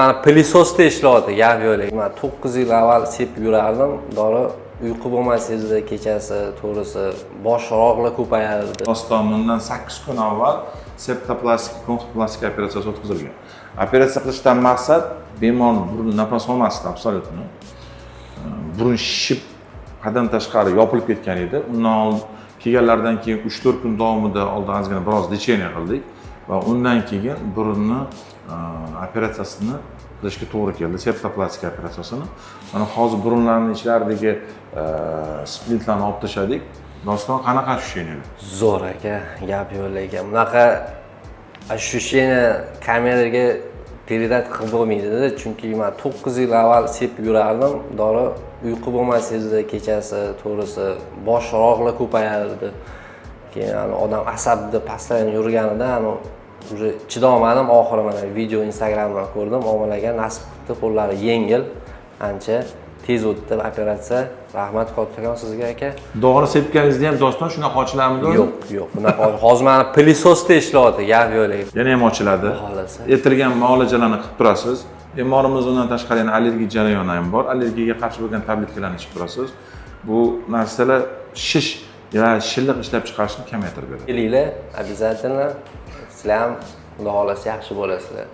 Mana plisosda ishlayapti, gap yo'q. Men 9 yil avval sepib yurardim, dori uyqu bo'lmasdi kechasi, to'g'risi bosh og'riqlar ko'payardi. Doston bundan 8 kun avval septoplastik kontraplastik operatsiyasi o'tkazilgan. Operatsiya qilishdan maqsad bemor burun nafas olmasdi, absolyutni. Burun shishib haddan tashqari yopilib ketgan edi. Undan kelganlardan keyin 3-4 kun davomida oldin ozgina biroz lecheniya qildik va undan keyin burunni operatsiyasini qilishga to'g'ri keldi, septoplastik operatsiyasini. Mana hozir burunlarning ichlaridagi splintlarni olib tashladik. Doston qanaqa ощущение? Zo'r aka, gap yo'q lekin. Bunaqa ощущение kameraga передать qilib bo'lmaydi-da, chunki men 9 yil avval sepib yurardim, dori uyqu bo'lmasdi kechasi, to'g'risi bosh og'riqlar ko'payardi. Keyin odam asabda pastdan yurganida, уже chidolmadim, oxiri mana video Instagramdan ko'rdim, omalarga nasib qildi, qo'llari yengil, ancha tez o'tdi operatsiya. Rahmat kattakon sizga aka. Dori sepganingizda ham doston shunaqa ochilarmidi? Yo'q, bunaqa. Hozir mana plisosda ishlayapti, gap yo'q. Yana ham ochiladi. Xohlasa. Etilgan muolajalarni qilib turasiz. Bemorimiz undan tashqari yana allergik jarayoni ham bor. Allergiyaga qarshi bo'lgan tabletkalarni ichib turasiz. Bu narsalar shish va shilliq ishlab chiqarishni kamaytirib beradi. Kelinglar, обязательно. Sizlar ham xudo xolasa yaxshi bo'lasizlar.